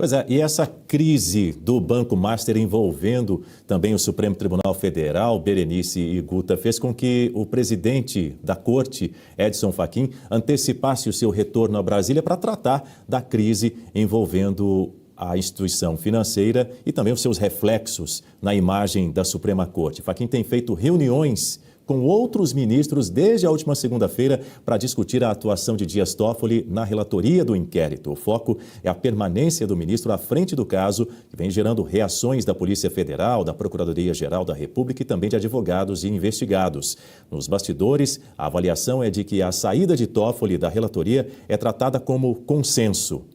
Pois é, e essa crise do Banco Master envolvendo também o Supremo Tribunal Federal, Berenice e Guta, fez com que o presidente da Corte, Edson Fachin, antecipasse o seu retorno a Brasília para tratar da crise envolvendo a instituição financeira e também os seus reflexos na imagem da Suprema Corte. Fachin tem feito reuniões com outros ministros desde a última segunda-feira para discutir a atuação de Dias Toffoli na relatoria do inquérito. O foco é a permanência do ministro à frente do caso, que vem gerando reações da Polícia Federal, da Procuradoria-Geral da República e também de advogados e investigados. Nos bastidores, a avaliação é de que a saída de Toffoli da relatoria é tratada como consenso.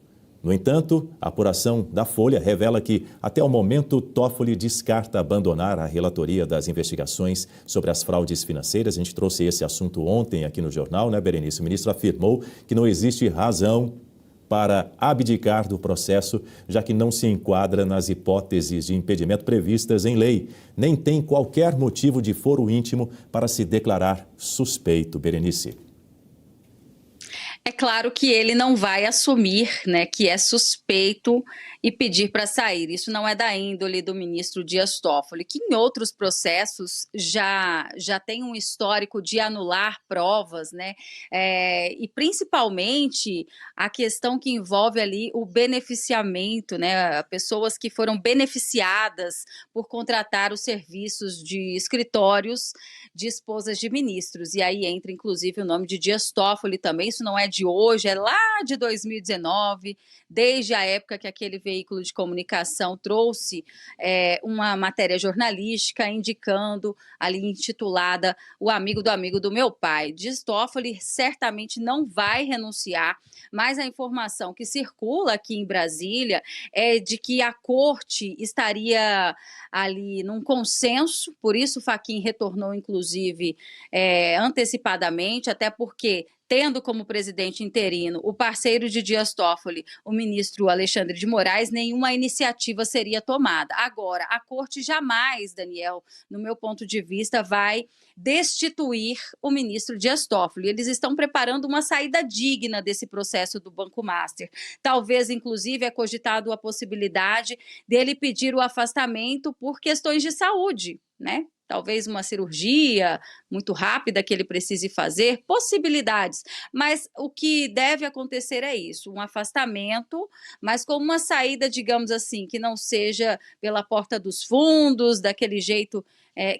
No entanto, a apuração da Folha revela que, até o momento, Toffoli descarta abandonar a relatoria das investigações sobre as fraudes financeiras. A gente trouxe esse assunto ontem aqui no jornal, né, Berenice? O ministro afirmou que não existe razão para abdicar do processo, já que não se enquadra nas hipóteses de impedimento previstas em lei, nem tem qualquer motivo de foro íntimo para se declarar suspeito. Berenice. É claro que ele não vai assumir, né, que é suspeito e pedir para sair. Isso não é da índole do ministro Dias Toffoli, que em outros processos já tem um histórico de anular provas, né? E principalmente a questão que envolve ali o beneficiamento, né? Pessoas que foram beneficiadas por contratar os serviços de escritórios de esposas de ministros. E aí entra, inclusive, o nome de Dias Toffoli também. Isso não é de hoje, é lá de 2019, desde a época que aquele veículo de comunicação trouxe uma matéria jornalística indicando, ali intitulada O Amigo do Meu Pai. Dias Toffoli certamente não vai renunciar, mas a informação que circula aqui em Brasília é de que a corte estaria ali num consenso, por isso Fachin retornou, inclusive, antecipadamente, até porque, tendo como presidente interino o parceiro de Dias Toffoli, o ministro Alexandre de Moraes, nenhuma iniciativa seria tomada. Agora, a corte jamais, Daniel, no meu ponto de vista, vai destituir o ministro Dias Toffoli. Eles estão preparando uma saída digna desse processo do Banco Master. Talvez, inclusive, é cogitado a possibilidade dele pedir o afastamento por questões de saúde, né? Talvez uma cirurgia muito rápida que ele precise fazer, possibilidades. Mas o que deve acontecer é isso, um afastamento, mas com uma saída, digamos assim, que não seja pela porta dos fundos, daquele jeito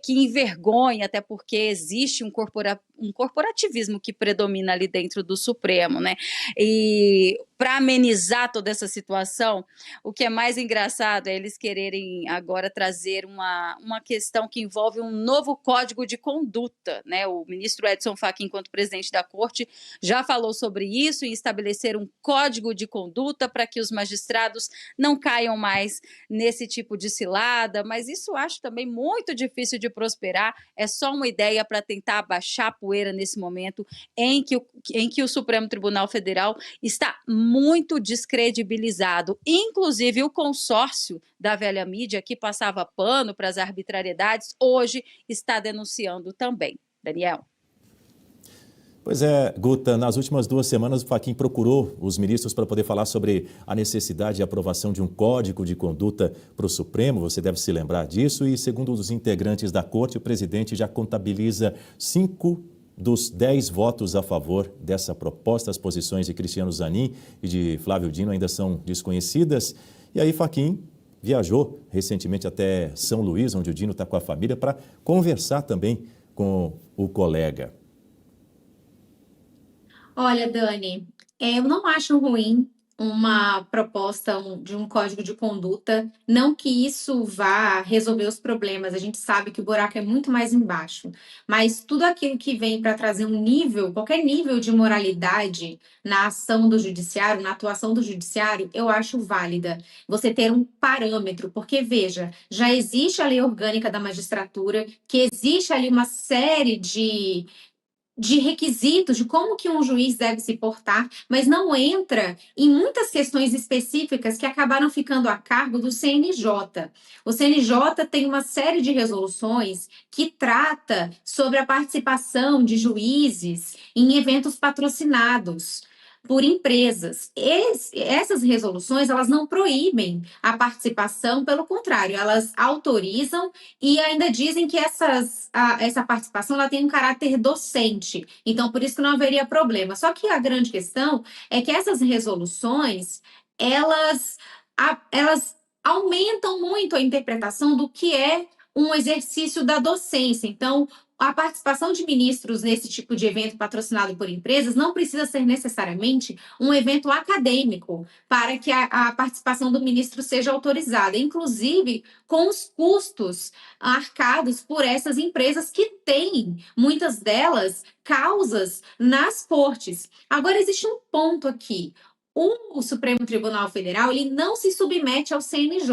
que envergonha, até porque existe um corporativismo que predomina ali dentro do Supremo, né? E para amenizar toda essa situação, o que é mais engraçado é eles quererem agora trazer uma questão que envolve um novo código de conduta, né? O ministro Edson Fachin, enquanto presidente da Corte, já falou sobre isso e estabelecer um código de conduta para que os magistrados não caiam mais nesse tipo de cilada, mas isso eu acho também muito difícil de prosperar, é só uma ideia para tentar abaixar a poeira nesse momento em que o Supremo Tribunal Federal está muito descredibilizado. Inclusive, o consórcio da velha mídia, que passava pano para as arbitrariedades, hoje está denunciando também. Daniel. Pois é, Guta, nas últimas 2 semanas o Fachin procurou os ministros para poder falar sobre a necessidade de aprovação de um código de conduta para o Supremo, você deve se lembrar disso, e segundo os integrantes da Corte, o presidente já contabiliza 5 dos 10 votos a favor dessa proposta. As posições de Cristiano Zanin e de Flávio Dino ainda são desconhecidas. E aí Fachin viajou recentemente até São Luís, onde o Dino está com a família, para conversar também com o colega. Olha, Dani, eu não acho ruim uma proposta de um código de conduta, não que isso vá resolver os problemas, a gente sabe que o buraco é muito mais embaixo, mas tudo aquilo que vem para trazer um nível, qualquer nível de moralidade na ação do judiciário, na atuação do judiciário, eu acho válida. Você ter um parâmetro, porque veja, já existe a lei orgânica da magistratura, que existe ali uma série de requisitos de como que um juiz deve se portar, mas não entra em muitas questões específicas que acabaram ficando a cargo do CNJ. O CNJ tem uma série de resoluções que trata sobre a participação de juízes em eventos patrocinados. por empresas. Essas resoluções, elas não proíbem a participação, pelo contrário, elas autorizam e ainda dizem que essa participação ela tem um caráter docente. Então, por isso que não haveria problema. Só que a grande questão é que essas resoluções, elas aumentam muito a interpretação do que é um exercício da docência. Então, a participação de ministros nesse tipo de evento patrocinado por empresas não precisa ser necessariamente um evento acadêmico para que a participação do ministro seja autorizada, inclusive com os custos arcados por essas empresas que têm, muitas delas, causas nas cortes. Agora, existe um ponto aqui. O Supremo Tribunal Federal ele não se submete ao CNJ,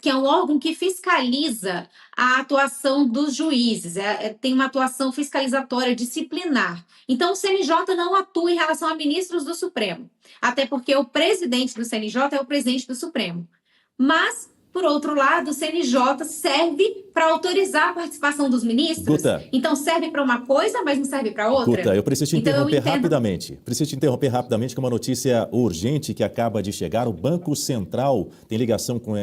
que é um órgão que fiscaliza a atuação dos juízes, tem uma atuação fiscalizatória disciplinar. Então, o CNJ não atua em relação a ministros do Supremo, até porque o presidente do CNJ é o presidente do Supremo. Mas, por outro lado, o CNJ serve para autorizar a participação dos ministros. Guta, então, serve para uma coisa, mas não serve para outra. Guta, eu preciso te interromper entendo... rapidamente. Preciso te interromper rapidamente com uma notícia urgente que acaba de chegar. O Banco Central tem ligação com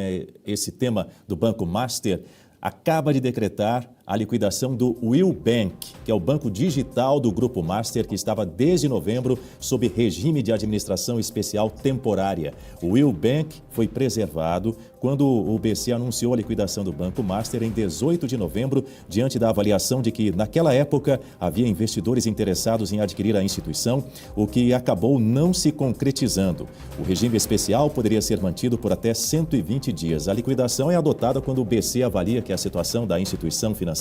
esse tema do Banco Master. Acaba de decretar a liquidação do Will Bank, que é o banco digital do Grupo Master, que estava desde novembro sob regime de administração especial temporária. O Will Bank foi preservado quando o BC anunciou a liquidação do Banco Master em 18 de novembro, diante da avaliação de que, naquela época, havia investidores interessados em adquirir a instituição, o que acabou não se concretizando. O regime especial poderia ser mantido por até 120 dias. A liquidação é adotada quando o BC avalia que a situação da instituição financeira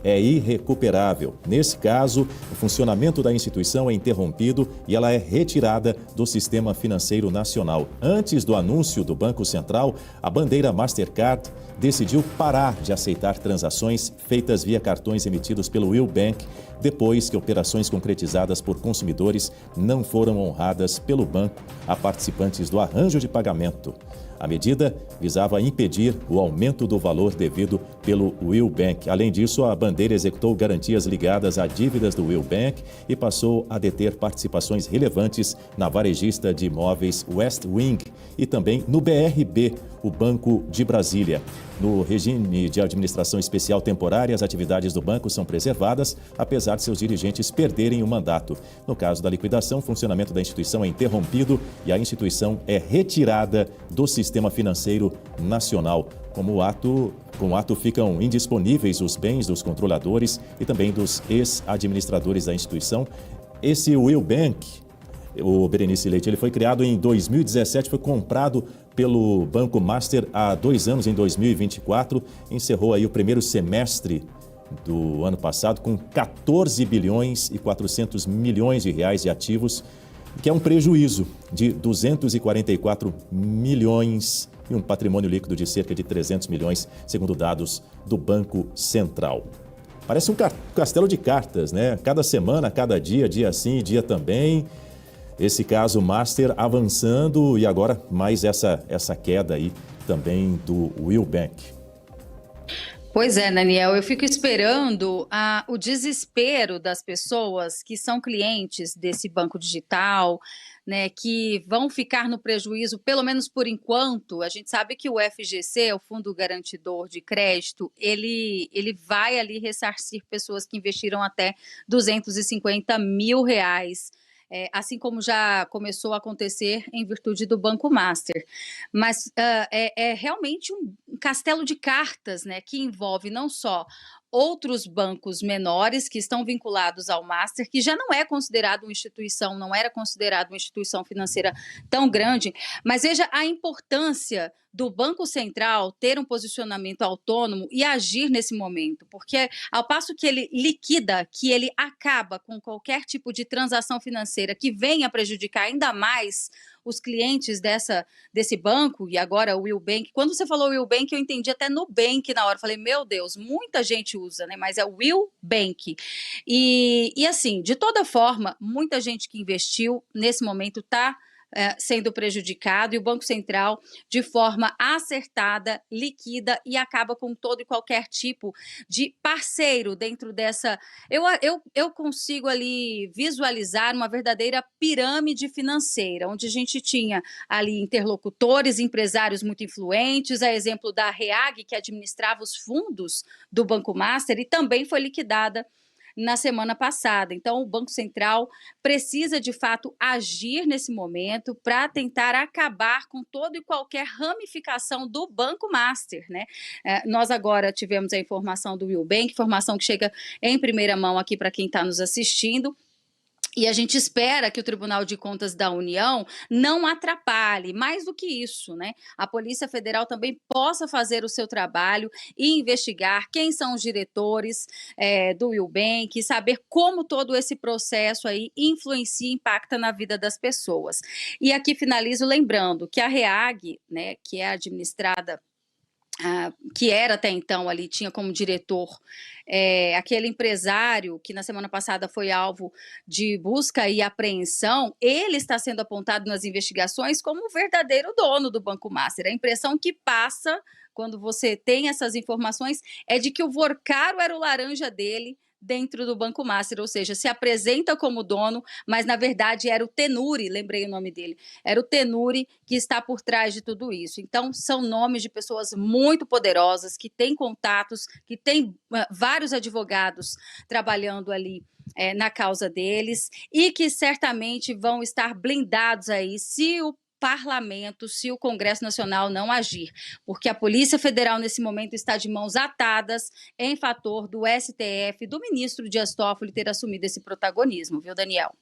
é irrecuperável. Nesse caso, o funcionamento da instituição é interrompido e ela é retirada do sistema financeiro nacional. Antes do anúncio do Banco Central, a bandeira Mastercard decidiu parar de aceitar transações feitas via cartões emitidos pelo Will Bank, depois que operações concretizadas por consumidores não foram honradas pelo banco a participantes do arranjo de pagamento. A medida visava impedir o aumento do valor devido pelo Will Bank. Além disso, a bandeira executou garantias ligadas a dívidas do Will Bank e passou a deter participações relevantes na varejista de imóveis West Wing e também no BRB, o Banco de Brasília. No regime de administração especial temporária, as atividades do banco são preservadas, apesar de seus dirigentes perderem o mandato. No caso da liquidação, o funcionamento da instituição é interrompido e a instituição é retirada do sistema financeiro nacional. Com o ato ficam indisponíveis os bens dos controladores e também dos ex-administradores da instituição. Esse Will Bank, o Berenice Leite, ele foi criado em 2017, foi comprado pelo Banco Master há 2 anos, em 2024. Encerrou aí o primeiro semestre do ano passado com 14 bilhões e 400 milhões de reais de ativos, que é um prejuízo de 244 milhões e um patrimônio líquido de cerca de 300 milhões, segundo dados do Banco Central. Parece um castelo de cartas, né? Cada semana, cada dia, dia sim, dia também. Esse caso Master avançando e agora mais essa queda aí também do Will Bank. Pois é, Daniel, eu fico esperando o desespero das pessoas que são clientes desse banco digital, né, que vão ficar no prejuízo, pelo menos por enquanto. A gente sabe que o FGC, o Fundo Garantidor de Crédito, ele vai ali ressarcir pessoas que investiram até 250 mil reais. Assim como já começou a acontecer em virtude do Banco Master. Mas é realmente um castelo de cartas, né, que envolve não só outros bancos menores que estão vinculados ao Master, que já não é considerado uma instituição, não era considerado uma instituição financeira tão grande, mas veja a importância do Banco Central ter um posicionamento autônomo e agir nesse momento, porque ao passo que ele liquida, que ele acaba com qualquer tipo de transação financeira que venha prejudicar ainda mais os clientes desse banco, e agora o Will Bank. Quando você falou Will Bank, eu entendi até Nubank na hora. Falei, meu Deus, muita gente usa, né? Mas é o Will Bank. E assim, de toda forma, muita gente que investiu nesse momento está sendo prejudicado, e o Banco Central, de forma acertada, liquida e acaba com todo e qualquer tipo de parceiro dentro dessa... Eu consigo ali visualizar uma verdadeira pirâmide financeira, onde a gente tinha ali interlocutores, empresários muito influentes, a exemplo da REAG, que administrava os fundos do Banco Master, e também foi liquidada na semana passada. Então, o Banco Central precisa, de fato, agir nesse momento para tentar acabar com toda e qualquer ramificação do Banco Master, né? Nós agora tivemos a informação do Will Bank, informação que chega em primeira mão aqui para quem está nos assistindo, e a gente espera que o Tribunal de Contas da União não atrapalhe. Mais do que isso, né? A Polícia Federal também possa fazer o seu trabalho e investigar quem são os diretores do Will Bank, saber como todo esse processo aí influencia e impacta na vida das pessoas. E aqui finalizo lembrando que a REAG, né, que é administrada, que era até então ali, tinha como diretor aquele empresário que na semana passada foi alvo de busca e apreensão, ele está sendo apontado nas investigações como o verdadeiro dono do Banco Master. A impressão que passa quando você tem essas informações é de que o Vorcaro era o laranja dele dentro do Banco Master, ou seja, se apresenta como dono, mas na verdade era o Tenuri, lembrei o nome dele, era o Tenuri que está por trás de tudo isso. Então, são nomes de pessoas muito poderosas, que têm contatos, que têm vários advogados trabalhando ali na causa deles, e que certamente vão estar blindados aí se o Parlamento, se o Congresso Nacional não agir, porque a Polícia Federal nesse momento está de mãos atadas em fator do STF, do ministro Dias Toffoli ter assumido esse protagonismo, viu, Daniel?